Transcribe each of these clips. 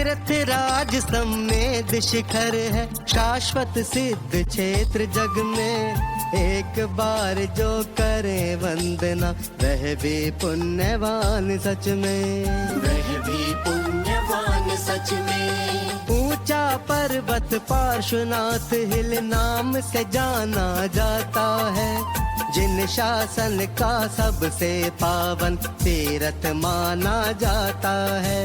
तीर्थ राज समेत शिखर है, शाश्वत सिद्ध क्षेत्र जग में। एक बार जो करे वंदना, वह भी पुण्यवान सच में, वह भी पुण्यवान सच में। ऊंचा पर्वत पार्श्वनाथ हिल नाम से जाना जाता है, जिन शासन का सबसे पावन तीर्थ माना जाता है,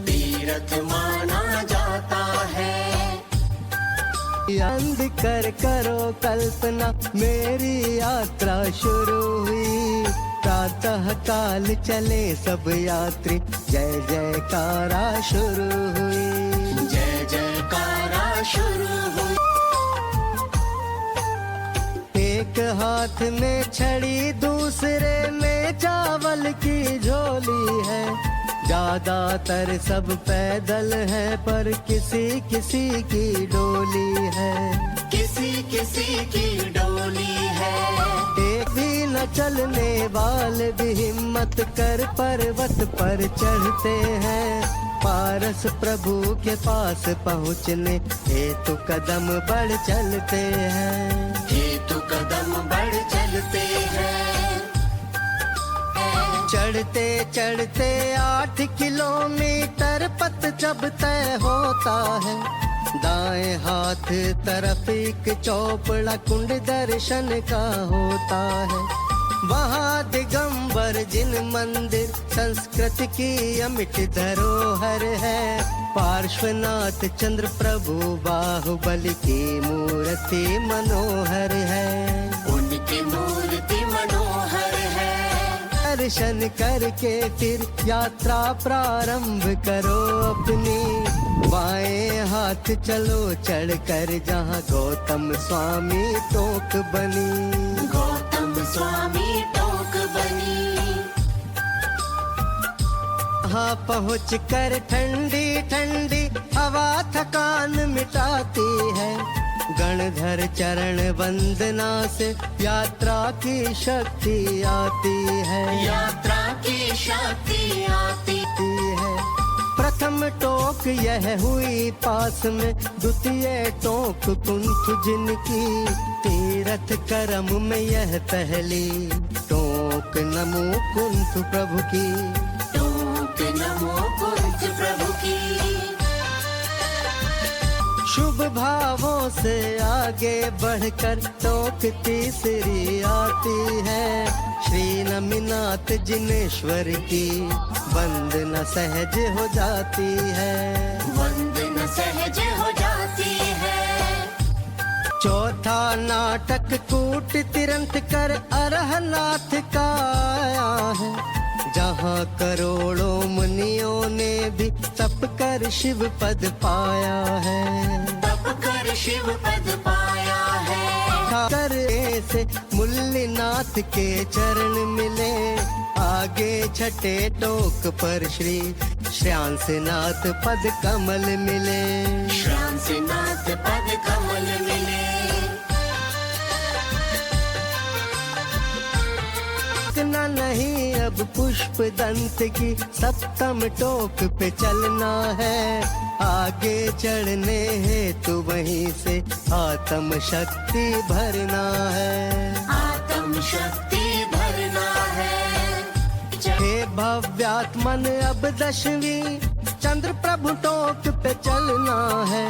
तीर्थ माना जाता है। अंध कर करो कल्पना, मेरी यात्रा शुरू हुई। प्रातः काल चले सब यात्री, जय जयकारा शुरू हुई, जय जयकारा शुरू हुई। एक हाथ में छड़ी, दूसरे में चावल की झोली है। ज्यादातर सब पैदल है, पर किसी किसी की डोली है, किसी किसी की डोली है। एक भी न चलने वाले भी हिम्मत कर पर्वत पर चढ़ते हैं। पारस प्रभु के पास पहुँचने हेतु कदम बढ़ चलते हैं, हेतु कदम बढ़ चलते हैं। चढ़ते चढ़ते 8 किलोमीटर पथ जब तय होता है। दाएं हाथ तरफ एक चौपड़ा कुंड दर्शन का होता है। वहाँ दिगंबर जिन मंदिर, संस्कृति की अमिट धरोहर है। पार्श्वनाथ चंद्र प्रभु बाहुबली की मूर्ति मनोहर है, उनकी मूर्ति मनोहर है। दर्शन करके फिर यात्रा प्रारंभ करो अपनी। बाएं हाथ चलो चढ़कर जहाँ गौतम स्वामी टोक बनी, गौतम स्वामी टोक बनी। वहाँ पहुँच कर ठंडी ठंडी हवा थकान मिटाती है। गणधर चरण वंदना से यात्रा की शक्ति आती है, यात्रा की शक्ति आती है। प्रथम टोक यह हुई पास में, द्वितीय टोक कुंठ जिनकी। तीर्थ करम में यह पहली टोक नमो कुंठ प्रभु की, टोक नमो कुंठ प्रभु की। शुभ भावों से आगे बढ़कर टोक तीसरी आती है। श्री नमिनाथ जिनेश्वर की वंदना सहज हो जाती है, वंदना सहज हो जाती है। चौथा नाटक कूट तिरंत कर अरहनाथ का आया है। जहाँ करोड़ों मुनियों ने भी तप कर शिव पद पाया है, तप कर शिव पद पाया है। करे से मुल्लीनाथ के चरण मिले। आगे छठे टोक पर श्री श्यांसनाथ पद कमल मिले, श्यांसनाथ पद कमल मिले। इतना नहीं अब पुष्प दंत की सप्तम टोक पे चलना है। आगे चढ़ने हेतु वहीं से आत्म शक्ति भरना है, आत्म शक्ति भरना है। हे भव्यात्मन अब 10वीं चंद्र प्रभु टोक पे चलना है।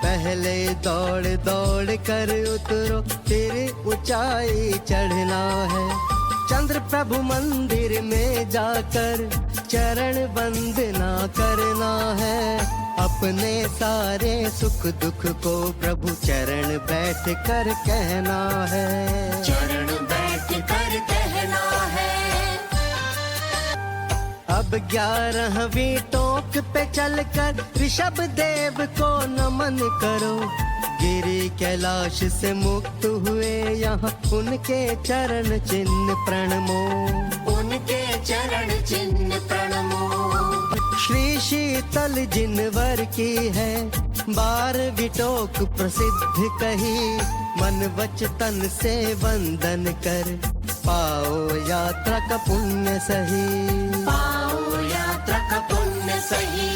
पहले दौड़ दौड़ कर उतरो, फिर ऊंचाई चढ़ना है। चंद्र प्रभु मंदिर में जाकर चरण वंदना करना है। अपने सारे सुख दुख को प्रभु चरण बैठ कर कहना है, चरण बैठ कर कहना है। अब 11वीं टोक पे चलकर ऋषभ देव को नमन करो। गिरी कैलाश से मुक्त हुए यहाँ उनके चरण चिन्ह प्रणमो, उनके चरण चिन्ह प्रणमो। श्री शीतल जिनवर की है 12वीं टोक प्रसिद्ध कही। मन वच तन से वंदन कर पाओ यात्रा का पुण्य सही, पाओ यात्रा का पुण्य सही।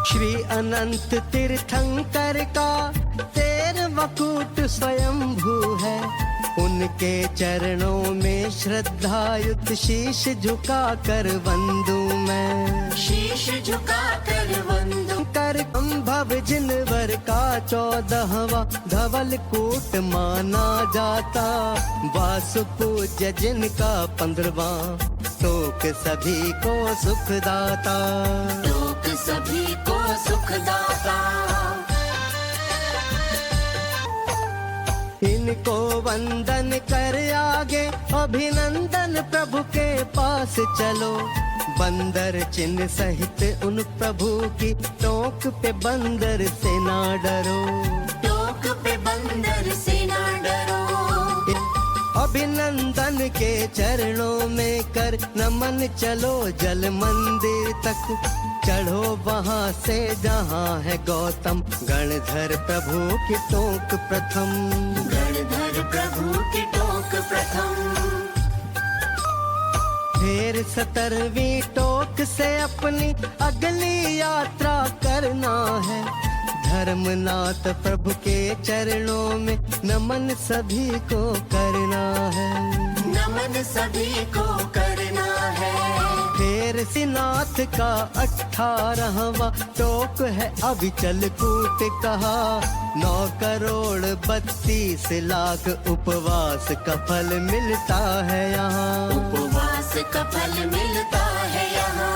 श्री अनंत तीर्थंकर का 13वां कूट स्वयंभू है। उनके चरणों में श्रद्धायुक्त शीश झुका कर वंदू मैं। शीश झुका कर वंदू कर संभव जिनवर का 14वां धवल कूट माना जाता। वासु पूज्य जिनका 15वां टोक सभी को सुखदाता। टोक सभी को सुखदाता। इनको वंदन कर आगे अभिनंदन प्रभु के पास चलो। बंदर चिन्ह सहित उन प्रभु की टोक पे बंदर से ना डरो। टोक पे बंदर से ना डरो। अभिनंदन के चरणों में कर नमन चलो जल मंदिर तक। चढ़ो वहाँ से जहाँ है गौतम गणधर प्रभु की टोक प्रथम। गणधर प्रभु की टोक प्रथम। फिर 17वीं टोक से अपनी अगली यात्रा करना है। धर्मनाथ प्रभु के चरणों में नमन सभी को करना है। नमन सभी को करना है। फिर सिनाथ का 18वां टोक है अविचल कूट कहा। 9 करोड़ 32 लाख उपवास का फल मिलता है यहाँ। उपवास का फल मिलता है यहाँ।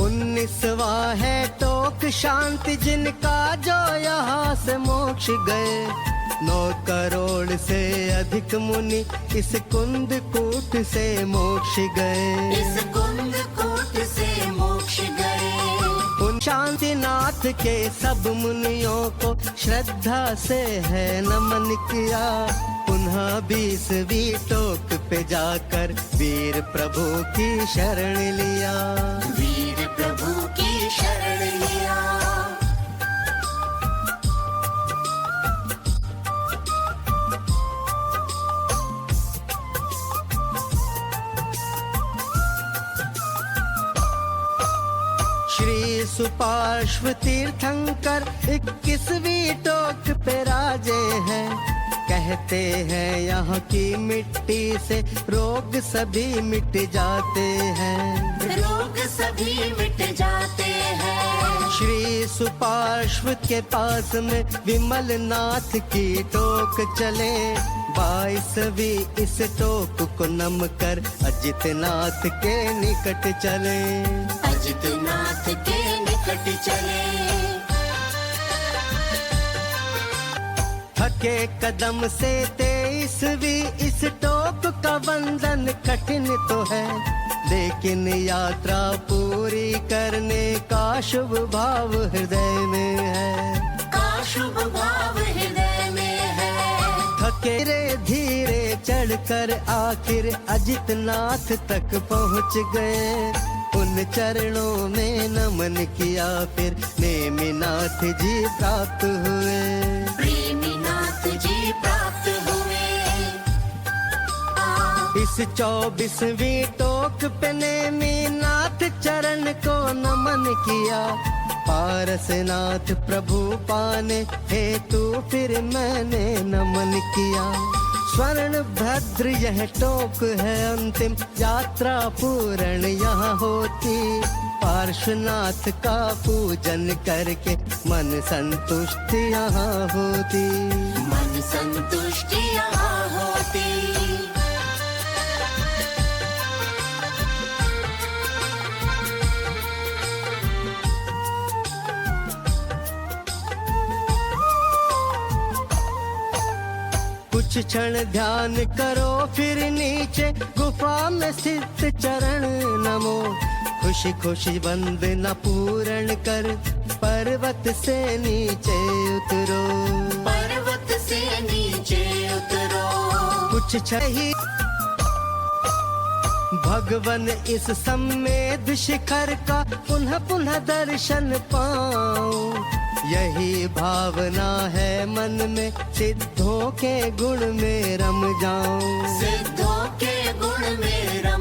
19वां है टोक शांति जिनका जो यहाँ से मोक्ष गए। 9 करोड़ से अधिक मुनि इस कुंद कूट से मोक्ष गए। इस कुंद कूट से मोक्ष गए। उन शांतिनाथ के सब मुनियों को श्रद्धा से है नमन किया। पुनः 20वीं टोक पे जाकर वीर प्रभु की शरण लिया। वीर प्रभु की शरण लिया। श्री सुपार्श्व तीर्थंकर 21वीं टोक पे राजे हैं। कहते हैं यहाँ की मिट्टी से रोग सभी मिट जाते हैं। रोग सभी मिट जाते हैं। श्री सुपार्श्व के पास में विमल नाथ की टोक चले। 22वीं इस टोक को नम कर अजितनाथ के निकट चले। अजितनाथ के निकट चले। थके कदम से 23वीं इस टोक का वंदन कठिन तो है। लेकिन यात्रा पूरी करने का शुभ भाव हृदय में है। का शुभ भाव हृदय में है। थके रे धीरे चढ़कर आखिर अजितनाथ तक पहुँच गए। उन चरणों में नमन किया फिर नेमिनाथ जी प्राप्त हुए। प्रेमीनाथ जी प्राप्त हुए। इस 24वीं टोक पे नेमिनाथ चरण को नमन किया। पारसनाथ प्रभु पाने हेतु फिर मैंने नमन किया। स्वर्ण भद्र यह टोक है अंतिम यात्रा पूर्ण यहाँ होती। पार्श्वनाथ का पूजन करके मन संतुष्टि यहाँ होती। मन संतुष्टि यहाँ होती। कुछ क्षण ध्यान करो फिर नीचे गुफा में स्थित चरण नमो। खुशी खुशी वंदना पूर्ण कर पर्वत से नीचे उतरो। पर्वत से नीचे उतरो। कुछ क्षण ही भगवन इस सम्मेद शिखर का पुनः पुनः दर्शन पाऊं। यही भावना है मन में सिद्धों के गुण में रम जाऊं। सिद्धों के गुण में रम